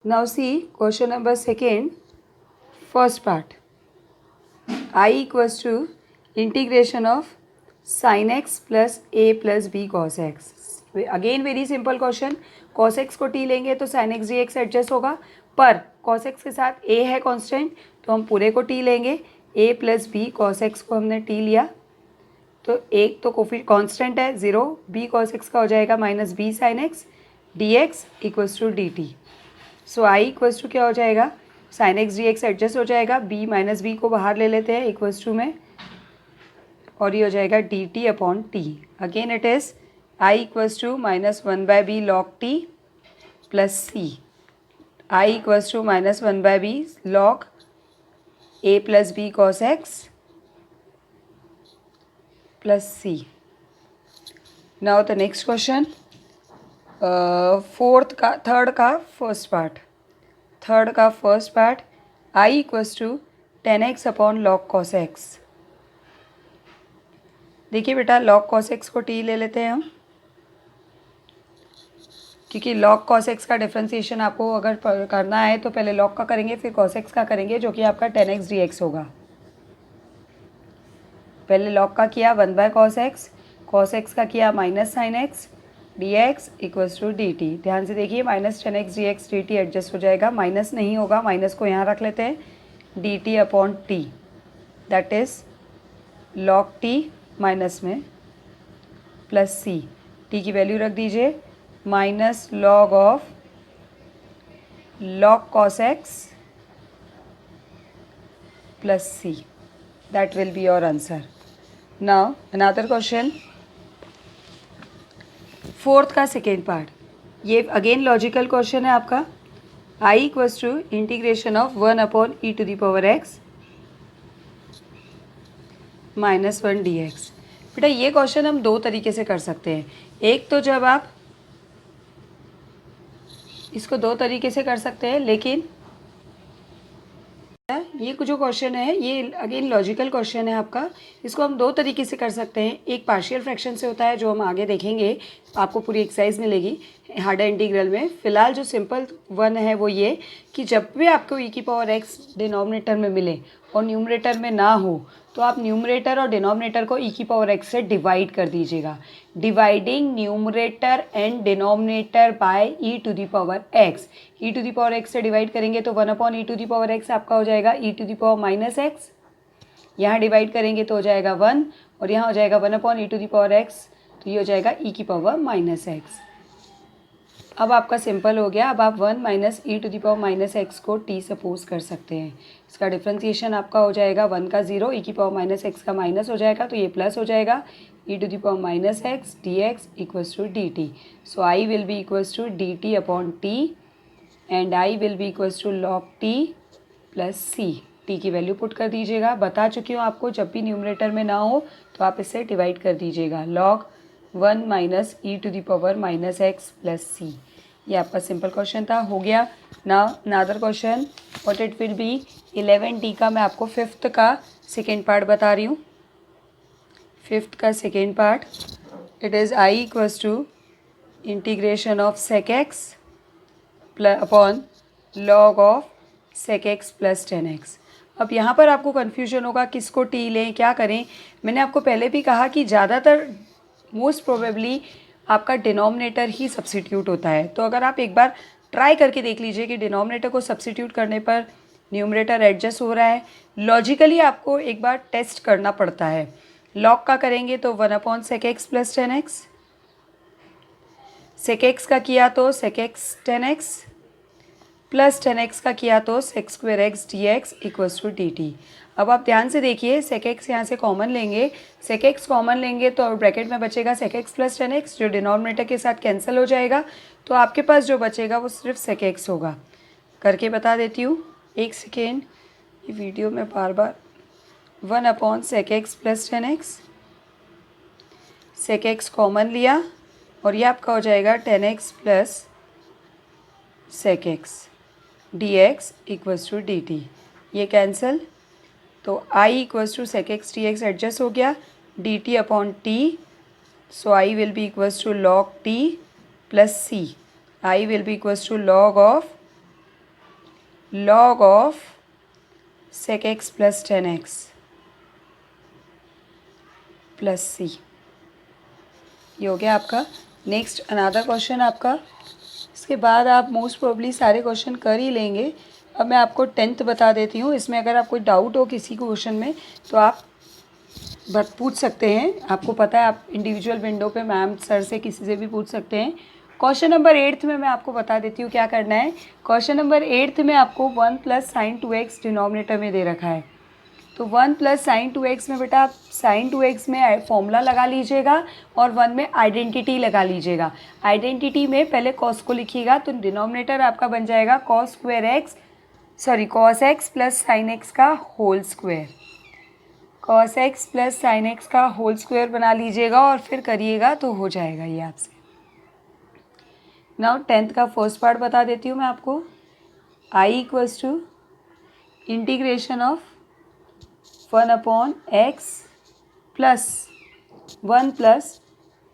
Now see question number second, first part. I equals to integration of sin x plus a plus b cos x. Again very simple question. cos x को t लेंगे तो sin x dx adjust होगा, पर cos x के साथ a है constant तो हम पूरे को t लेंगे. a plus B cos x को हमने t लिया तो एक तो कांस्टेंट है 0, b cos x का हो जाएगा minus B sin x dx equals to dt. So i equals to क्या हो जाएगा, sine x D x adjust हो जाएगा, b माइनस बी को बाहर ले लेते हैं इक्वल्स टू में, और ये हो जाएगा D T upon T. Again it is i equals to minus 1/b log t plus C. i equals to minus 1/b log a plus B cos x plus C. Now the next question, third का first part. i equals to 10x upon log cos x. देखिए बेटा log cos x को t ले लेते हैं हम, क्योंकि log cos x का डिफ्रेंसिएशन आपको अगर करना है तो पहले log का करेंगे फिर cos x का करेंगे, जो कि आपका 10x dx होगा. पहले log का किया 1/cos x का किया minus sine x D x equals to D t. ध्यान से देखिए minus 10x dx dt adjust हो जाएगा, माइनस नहीं होगा, माइनस को यहाँ रख लेते हैं, d T upon t that is log t minus में प्लस सी. टी की वैल्यू रख दीजिए minus log of log cos x plus C. That will be your answer. Now another question, fourth का सेकेंड पार्ट. ये again logical question है आपका. i equals to integration of 1 upon E to the power x minus 1 d x. बेटा ये question हम दो तरीके से कर सकते हैं. एक तो जब आप इसको दो तरीके से कर सकते हैं, लेकिन ये जो क्वेश्चन है ये अगेन लॉजिकल क्वेश्चन है आपका. इसको हम दो तरीके से कर सकते हैं. एक पार्शियल फ्रैक्शन से होता है जो हम आगे देखेंगे, आपको पूरी एक्सरसाइज मिलेगी हार्डर इंटीग्रल में. फिलहाल जो सिंपल वन है वो ये कि जब भी आपको ई की पावर एक्स डिनोमिनेटर में मिले और न्यूमरेटर में ना हो तो आप न्यूमरेटर और डिनोमिनेटर को ई की पावर एक्स से डिवाइड कर दीजिएगा. Dividing numerator and denominator by E to the power X. E to the power X से डिवाइड करेंगे तो 1 upon E to the power X आपका हो जाएगा E to the power minus X. यहाँ डिवाइड करेंगे तो हो जाएगा 1 और यहाँ हो जाएगा 1 upon E to the power x, तो ये हो जाएगा ई की पावर माइनस एक्स. अब आपका सिंपल हो गया. अब आप 1 minus E to the power minus x को टी सपोज कर सकते हैं. इसका डिफ्रेंसिएशन आपका हो जाएगा 1 का 0, ई की पावर माइनस एक्स का माइनस हो जाएगा तो ये प्लस हो जाएगा E to the power minus X D x equals to D T. So I will be equals to D T upon T and I will be equals to log T plus C. T की value put कर दीजिएगा. बता चुकी हूँ आपको, जब भी numerator में ना हो तो आप इससे डिवाइड कर दीजिएगा. Log 1 minus E to the power minus x plus C. ये आपका सिंपल क्वेश्चन था, हो गया. Now another question, what it will be 11D का मैं आपको फिफ्थ का सेकेंड पार्ट बता रही हूँ. फिफ्थ का second part, it is i equals to integration of sec x upon log of sec x plus 10x. अब यहाँ पर आपको कन्फ्यूजन होगा किसको t लें, क्या करें. मैंने आपको पहले भी कहा कि ज़्यादातर मोस्ट प्रोबेबली आपका डिनोमिनेटर ही सब्स्टिट्यूट होता है. तो अगर आप एक बार ट्राई करके देख लीजिए कि डिनोमिनेटर को सब्स्टिट्यूट करने पर न्यूमरेटर एडजस्ट हो रहा है. लॉजिकली आपको एक बार टेस्ट करना पड़ता है. लॉग का करेंगे तो 1 upon sec x plus 10x. Sec x का किया तो सेक एक्स 10x प्लस 10x का किया तो sec square x D x equals to D t. अब आप ध्यान से देखिए, सेक एक्स यहाँ से कॉमन लेंगे, सेक एक्स कॉमन लेंगे तो ब्रैकेट में बचेगा सेक एक्स प्लस 10x, जो डिनोमिनेटर के साथ कैंसिल हो जाएगा. तो आपके पास जो बचेगा वो सिर्फ सेक एक्स होगा. करके बता देती हूँ, एक सेकेंड. ये वीडियो में बार बार 1 upon sec x plus 10x, sec x common लिया और ये आपका हो जाएगा 10x plus sec x D x equals to D t. ये कैंसिल तो i equals to sec x D x adjust हो गया, d T upon t. So i will be equals to log T plus C. i will be equals to log of log of sec x plus 10x plus C. ये हो गया आपका। Next another question आपका। इसके बाद आप most probably सारे question कर ही लेंगे। अब मैं आपको 10th बता देती हूँ। इसमें अगर आप कोई डाउट हो किसी क्वेश्चन में तो आप पूछ सकते हैं। आपको पता है आप इंडिविजुअल विंडो पे मैम सर से किसी से भी पूछ सकते हैं। क्वेश्चन नंबर 8th में मैं आपको बता देती हूँ क्या करना है। क्वेश्चन नंबर 8th में आपको 1 प्लस साइन 2x डिनोमिनेटर में दे रखा है। तो 1 प्लस साइन 2x में बेटा आप साइन 2x में फॉर्मूला लगा लीजिएगा और 1 में आइडेंटिटी लगा लीजिएगा। आइडेंटिटी में पहले कॉस को लिखिएगा तो डिनोमिनेटर आपका बन जाएगा cos x plus sine X का whole square. Cos x plus sine X का होल स्क्वायर बना लीजिएगा और फिर करिएगा तो हो जाएगा ये आपसे। नाउ 10th का फर्स्ट पार्ट बता देती हूँ मैं आपको। I equals to integration of 1 upon X plus 1 plus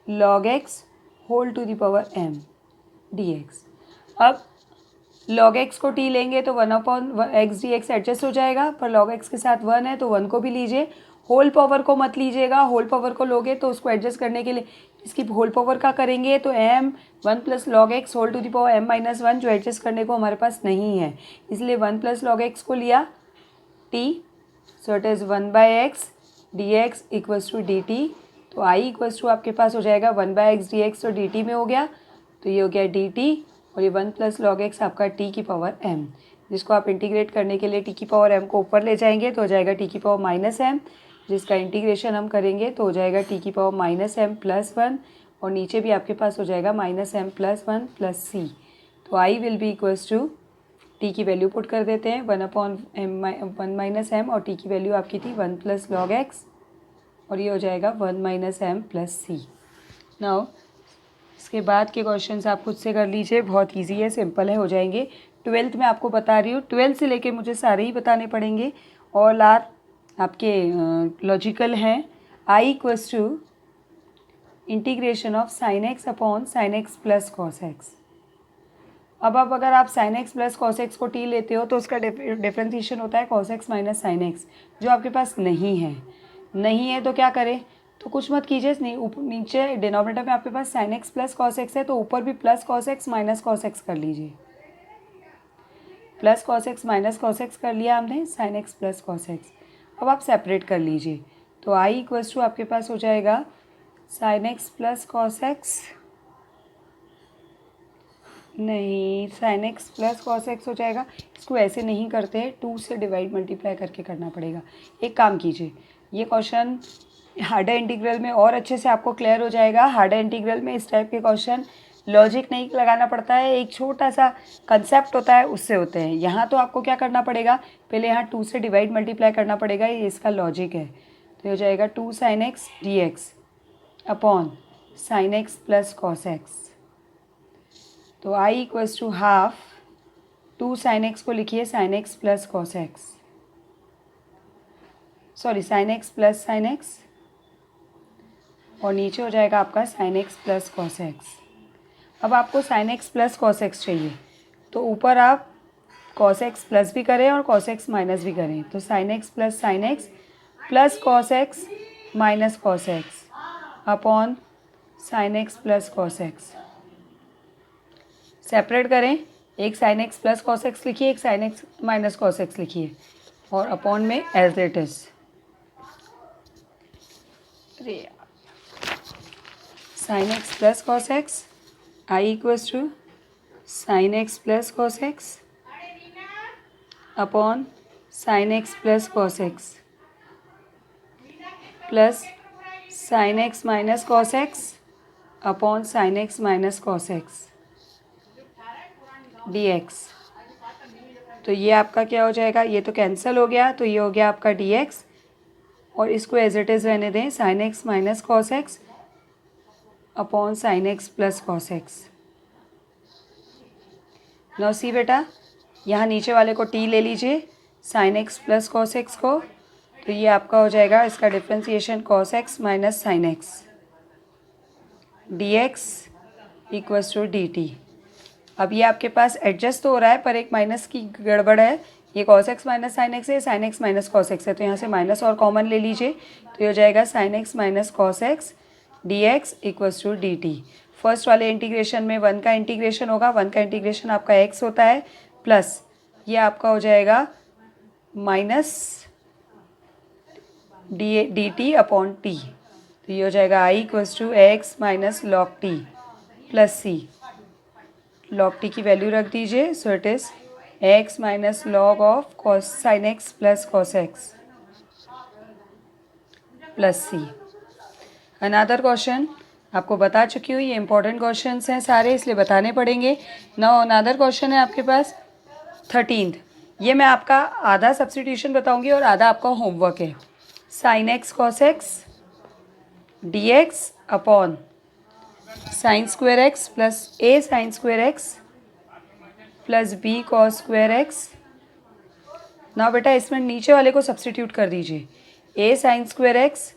log x whole to the power m dx। अब log x को t लेंगे तो 1 upon x D x adjust हो जाएगा, पर log x के साथ 1 है तो 1 को भी लीजिए। होल पावर को मत लीजिएगा, होल पावर को लोगे तो उसको एडजस्ट करने के लिए इसकी होल पावर का करेंगे तो m 1 plus log x whole to the power m minus 1 जो एडजस्ट करने को हमारे पास नहीं है, इसलिए 1 प्लस लॉग एक्स को लिया t। So it is 1 by x D x equals to D t. तो आई इक्वल्स टू आपके पास हो जाएगा 1 बाई एक्स डी एक्स तो डी टी में हो गया, तो ये हो गया डी टी और ये 1 प्लस लॉग एक्स आपका टी की पावर m, जिसको आप इंटीग्रेट करने के लिए टी की पावर m को ऊपर ले जाएंगे तो हो जाएगा टी की पावर माइनस m, जिसका इंटीग्रेशन हम करेंगे तो हो जाएगा टी की पावर माइनस m प्लस 1 और नीचे भी आपके पास हो जाएगा minus m plus 1 plus C. तो i will be equals to t की वैल्यू पुट कर देते हैं 1 अपॉन वन माइनस एम और टी की वैल्यू आपकी थी 1 प्लस लॉग एक्स और ये हो जाएगा 1 minus M plus C. Now इसके बाद के क्वेश्चंस आप खुद से कर लीजिए, बहुत इजी है, सिंपल है, हो जाएंगे। 12th में आपको बता रही हूँ, 12th से लेके मुझे सारे ही बताने पड़ेंगे। ऑल आर आपके लॉजिकल हैं। I equals to integration of sine X upon sine x plus cos X. अब अगर आप sine x plus cos x को टी लेते हो तो उसका डिफ्रेंसिएशन होता है cos x minus sine X, जो आपके पास नहीं है तो क्या करें, तो कुछ मत कीजिए, नीचे डिनोमिनेटर में आपके पास sine x plus cos X है तो ऊपर भी plus cos x minus cos X कर लीजिए। Plus cos x minus cos X कर लिया हमने, sine x plus cos X. अब आप सेपरेट कर लीजिए तो आई इक्वल्स टू आपके पास हो जाएगा sine x plus cos X, नहीं sine x plus cos X हो जाएगा। इसको ऐसे नहीं करते हैं, 2 से डिवाइड मल्टीप्लाई करके करना पड़ेगा। एक काम कीजिए, ये क्वेश्चन हार्डर इंटीग्रल में और अच्छे से आपको क्लियर हो जाएगा। हार्डर इंटीग्रल में इस टाइप के क्वेश्चन लॉजिक नहीं लगाना पड़ता है, एक छोटा सा कंसेप्ट होता है उससे होते हैं। यहाँ तो आपको क्या करना पड़ेगा, पहले यहाँ 2 से डिवाइड मल्टीप्लाई करना पड़ेगा, ये इसका लॉजिक है। तो हो जाएगा 2 sine x D X upon sine x plus cos X. तो आई equals to half 2 sine X को लिखिए sine x plus cos X, sorry sine x plus sine X और नीचे हो जाएगा आपका sine x plus cos X. अब आपको sine x plus cos X चाहिए तो ऊपर आप कॉस एक्स प्लस भी करें और कॉस एक्स माइनस भी करें, तो sine x plus cos x minus cos x upon sine x plus cos x. Separate करें, एक sine x plus cos x लिखिए, एक sine x minus cos x लिखिए और अपॉन में as it is. Sine x plus cos x i equals to sine x plus cos x upon sine x plus cos x plus sine x minus cos x upon sine x minus cos x dx। तो ये आपका क्या हो जाएगा, ये तो cancel हो गया, तो ये हो गया आपका dx और इसको एज इट इज़ रहने दें, sine x minus cos x upon sine x plus cos x. Now see बेटा, यहाँ नीचे वाले को t ले लीजिए, sine x plus cos x को, तो ये आपका हो जाएगा इसका differentiation cos x minus sine x dx equals to dt। अब ये आपके पास एडजस्ट तो हो रहा है पर एक माइनस की गड़बड़ है, ये cos x minus sine X है, sine x minus cos X है, तो यहाँ से माइनस और कॉमन ले लीजिए, तो ये हो जाएगा sine x minus cos x D x equals to D t. First वाले इंटीग्रेशन में 1 का इंटीग्रेशन होगा, 1 का इंटीग्रेशन आपका x होता है, प्लस ये आपका हो जाएगा minus D T upon T, तो ये हो जाएगा I equals to X minus log T plus C. Log T की वैल्यू रख दीजिए, so it is X minus log of cos sine x plus cos x plus C. Another question आपको बता चुकी हूँ, ये इंपॉर्टेंट क्वेश्चंस हैं सारे, इसलिए बताने पड़ेंगे। नाउ अनदर क्वेश्चन है आपके पास 13th, ये मैं आपका आधा सब्स्टिट्यूशन बताऊंगी और आधा आपका होमवर्क है। Sine x cos x D X upon sine square X plus A sine square X plus B cos square X. ना बेटा इसमें नीचे वाले को सब्स्टिट्यूट कर दीजिए, A sine square X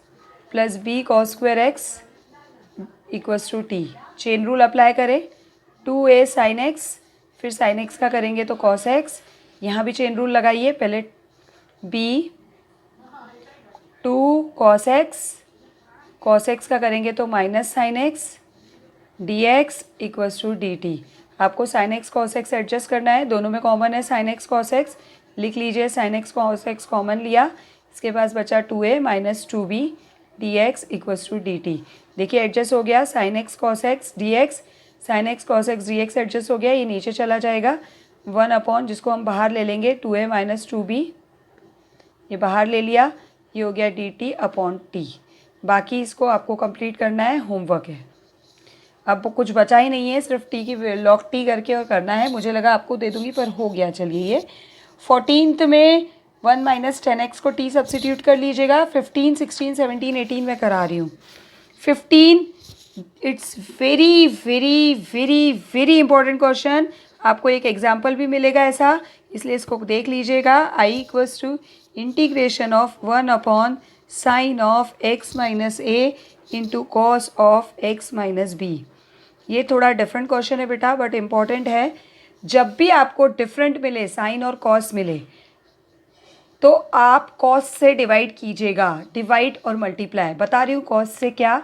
plus B cos square X equals to T. Chain rule apply करें, 2a sine X, फिर साइन एक्स का करेंगे तो कॉस एक्स, यहाँ भी चेन रूल लगाइए, पहले b 2 कॉस एक्स का करेंगे तो minus sine x D x equals to D T. आपको sine x cos X adjust करना है, दोनों में कॉमन है साइन एक्स कॉस एक्स, लिख लीजिए sine x cos x common लिया, इसके पास बचा 2a minus 2b d x equals to D t. देखिए एडजस्ट हो गया, sine x cos x D x, sine x cos x D x adjust हो गया, ये नीचे चला जाएगा 1 अपॉन जिसको हम बाहर ले लेंगे 2a माइनस 2b, ये बाहर ले लिया, ये हो गया डी टी अपॉन टी। बाकी इसको आपको कंप्लीट करना है, होमवर्क है। अब कुछ बचा ही नहीं है, सिर्फ टी की लॉग टी करके और करना है, मुझे लगा आपको दे दूंगी पर हो गया। चलिए ये 14th में 1 माइनस 10x को टी सब्सिट्यूट कर लीजिएगा। 15, 16, 17, 18 में करा रही हूँ। 15 it's very very very very important question, आपको एक एग्जाम्पल भी मिलेगा ऐसा, इसलिए इसको देख लीजिएगा। I equals to integration of 1 upon sine of x minus A into cos of x minus B. ये थोड़ा डिफरेंट क्वेश्चन है बेटा, बट इम्पॉर्टेंट है। जब भी आपको डिफरेंट मिले, साइन और कॉस मिले, तो आप कॉस से डिवाइड कीजिएगा, डिवाइड और मल्टीप्लाई। बता रही हूँ कॉस से क्या,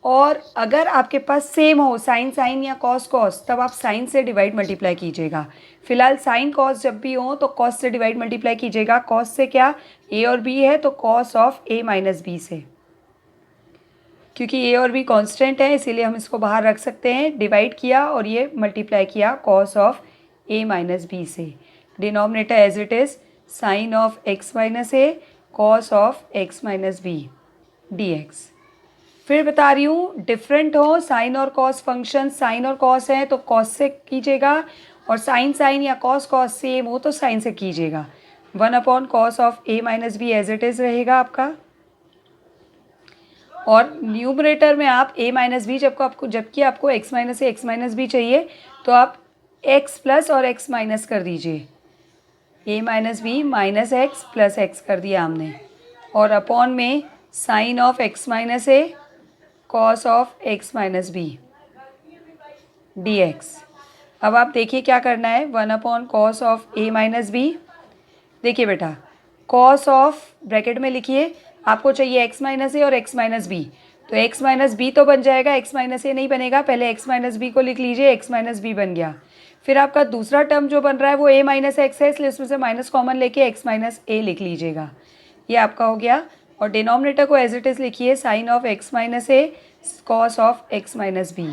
और अगर आपके पास सेम हो साइन साइन या कॉस कॉस, तब आप साइन से डिवाइड मल्टीप्लाई कीजिएगा। फिलहाल साइन कॉस जब भी हो तो कॉस से डिवाइड मल्टीप्लाई कीजिएगा। कॉस से क्या, ए और बी है तो cos of A minus B से, क्योंकि ए और बी कांस्टेंट है इसीलिए हम इसको बाहर रख सकते हैं। डिवाइड किया और ये मल्टीप्लाई किया cos of A minus B से। Denominator as it is sine of x minus A cos of x minus B D x. फिर बता रही हूँ, डिफरेंट हो साइन और कॉस फंक्शन, साइन और कॉस है तो कॉस से कीजिएगा, और साइन साइन या कॉस कॉस सेम हो तो साइन से कीजिएगा। 1 upon cos of A minus B as it is रहेगा आपका, और न्यूमरेटर में आप a माइनस बी, जबकि आपको x minus A x minus B चाहिए तो आप x प्लस और x माइनस कर दीजिए। a minus B minus x plus x कर दिया हमने, और अपॉन में sine of x minus A cos of x minus B D x. अब आप देखिए क्या करना है, 1 upon cos of a minus B. देखिए बेटा, कॉस ऑफ ब्रैकेट में लिखिए, आपको चाहिए x माइनस ए और x माइनस बी, तो x माइनस बी तो बन जाएगा, x माइनस ए नहीं बनेगा। पहले x माइनस बी को लिख लीजिए, x माइनस बी बन गया। फिर आपका दूसरा टर्म जो बन रहा है वो a माइनस एक्स है, इसलिए उसमें से माइनस कॉमन लेके x माइनस ए लिख लीजिएगा, ये आपका हो गया। और डिनोमिनेटर को एज इट इज़ लिखिए, sine of x minus A cos of x minus B.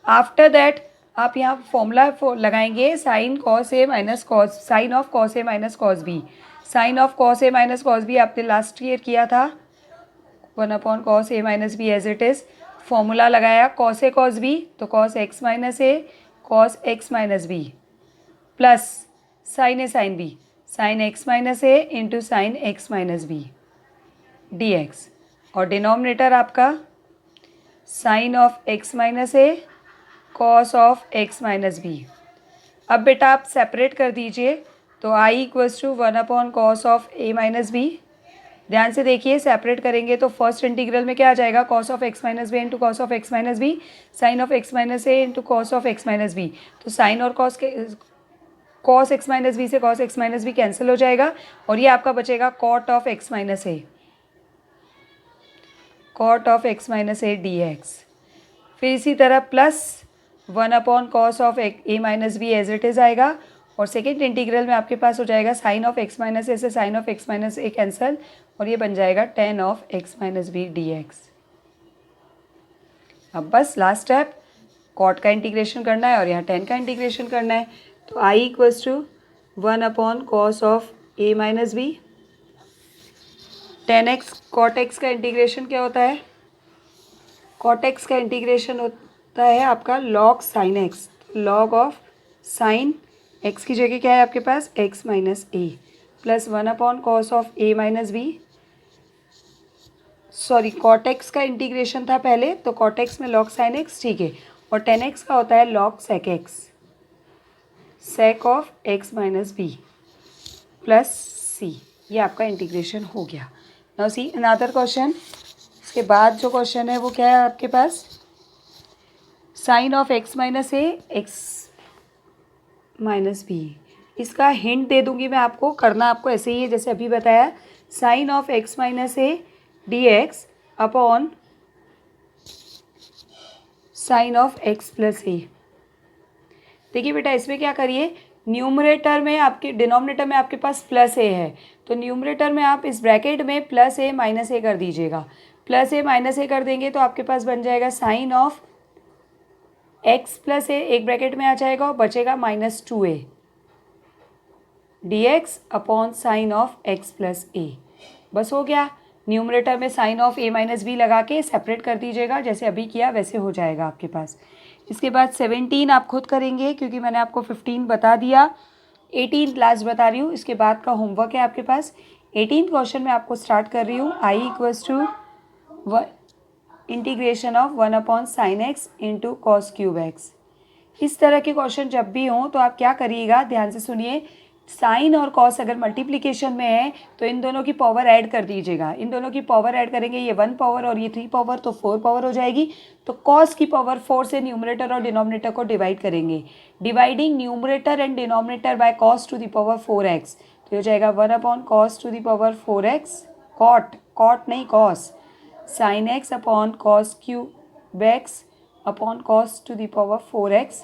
After that आप यहाँ फॉर्मूला लगाएंगे, sine cos A minus cos, sine of cos A minus cos B. Sine of cos A minus cos B आपने last year किया था, 1 upon cos A minus B as it is. Formula लगाया cos A cos B, तो cos x minus A cos x minus B plus sine A sine B, sine x minus A into sine x minus B D X. और denominator आपका sine of x minus A cos of x minus B. अब बेटा आप separate कर दीजिए, तो आई equals to 1 upon cos of A minus B ध्यान से देखिए, सेपरेट करेंगे तो फर्स्ट इंटीग्रल में क्या आ जाएगा, cos of x minus B into cos of x minus B, sine of x minus A into cos of x minus B. तो साइन और कॉस के कॉस एक्स माइनस बी से cos x minus B cancel हो जाएगा और ये आपका बचेगा cot of x minus A, cot of x minus A D x. फिर इसी तरह plus 1 cos of A minus B as it is आएगा और सेकेंड इंटीग्रल में आपके पास हो जाएगा sine of x minus A से sine of x minus A cancel और ये बन जाएगा tan of x minus B D x. अब बस लास्ट स्टेप, कॉट का इंटीग्रेशन करना है और यहाँ टेन का इंटीग्रेशन करना है। तो आई equals to 1 cos of A minus B, 10x cot X का इंटीग्रेशन क्या होता है, कॉट एक्स का इंटीग्रेशन होता है आपका log sine X, log of sine X की जगह क्या है आपके पास X minus A, plus 1 cos of A minus B, sorry cot X का इंटीग्रेशन था पहले, तो कॉट एक्स में लॉग साइन एक्स, ठीक है, और 10x का होता है log sec X, sec of x minus B plus C. ये आपका इंटीग्रेशन हो गया। नाउ सी अनदर क्वेश्चन, इसके बाद जो क्वेश्चन है वो क्या है आपके पास, sine of x minus A x minus B. इसका हिंट दे दूंगी मैं आपको, करना आपको ऐसे ही है जैसे अभी बताया, sine of x minus A D X upon sine of X plus A. देखिए बेटा इसमें क्या करिए, न्यूमरेटर में आपके डिनोमिनेटर में आपके पास प्लस ए है, तो न्यूमरेटर में आप इस ब्रैकेट में प्लस ए माइनस ए कर दीजिएगा, प्लस ए माइनस ए कर देंगे तो आपके पास बन जाएगा sine of X plus A, एक ब्रैकेट में आ जाएगा और बचेगा -2a D X upon sine of X plus A. बस हो गया, न्यूमरेटर में sine of A minus B लगा के सेपरेट कर दीजिएगा, जैसे अभी किया वैसे हो जाएगा आपके पास। इसके बाद 17 आप खुद करेंगे क्योंकि मैंने आपको 15 बता दिया, 18 लास्ट बता रही हूँ, इसके बाद का होमवर्क है आपके पास। 18 क्वेश्चन में आपको स्टार्ट कर रही हूँ, I equals to integration of 1 sine X into cos cube X. इस तरह के क्वेश्चन जब भी हों तो आप क्या करिएगा, ध्यान से सुनिए, साइन और कॉस अगर मल्टीप्लिकेशन में है तो इन दोनों की पावर ऐड कर दीजिएगा, इन दोनों की पावर ऐड करेंगे, ये 1 पावर और ये 3 पावर, तो 4 पावर हो जाएगी। तो कॉस की पावर 4 से न्यूमरेटर और डिनोमिनेटर को डिवाइड करेंगे, dividing numerator and denominator by cos to the power 4x, तो हो जाएगा 1 cos to the power 4x, cot, cot नहीं cos, sine X upon cos cube X upon cos to the power 4x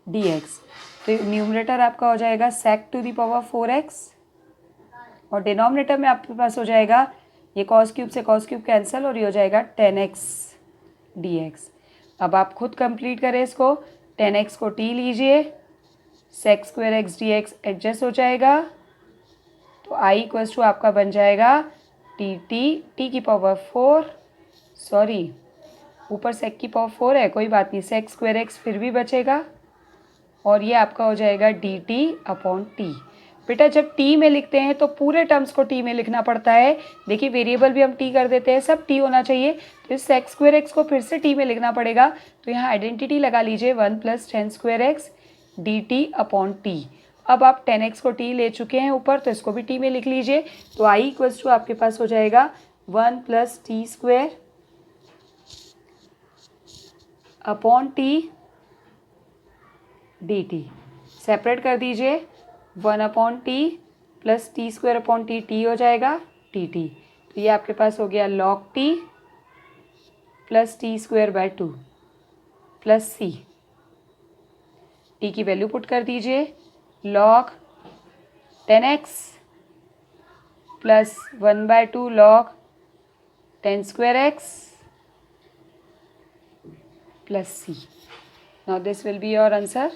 D x. तो numerator आपका हो जाएगा सेक to the power 4x और denominator में आपके पास हो जाएगा ये कॉस क्यूब से कॉस क्यूब कैंसिल और ये हो जाएगा 10x dx। अब आप खुद कंप्लीट करें इसको, 10x को t लीजिए, sec square x D x adjust हो जाएगा, तो i इक्वल्स टू आपका बन जाएगा t की पावर 4, सॉरी ऊपर सेक की पावर 4 है, कोई बात नहीं, सेक स्क्वायर एक्स फिर भी बचेगा और ये आपका हो जाएगा dt अपॉन टी। बेटा जब t में लिखते हैं तो पूरे टर्म्स को t में लिखना पड़ता है, देखिए वेरिएबल भी हम t कर देते हैं, सब t होना चाहिए, तो इस सेक स्क्वायर एक्स को फिर से t में लिखना पड़ेगा, तो यहाँ आइडेंटिटी लगा लीजिए 1 + 10 square x dt upon T. अब आप 10x को t ले चुके हैं ऊपर, तो इसको भी t में लिख लीजिए, तो i इक्वल्स टू आपके पास हो जाएगा 1 + t square upon T dt। Separate कर दीजिए, 1/t plus T square upon T, T हो जाएगा dt, तो ये आपके पास हो गया log t plus T square by 2 plus c। t की वैल्यू पुट कर दीजिए, log 10x plus 1/2 log 10 square x plus c। Now this will be your answer.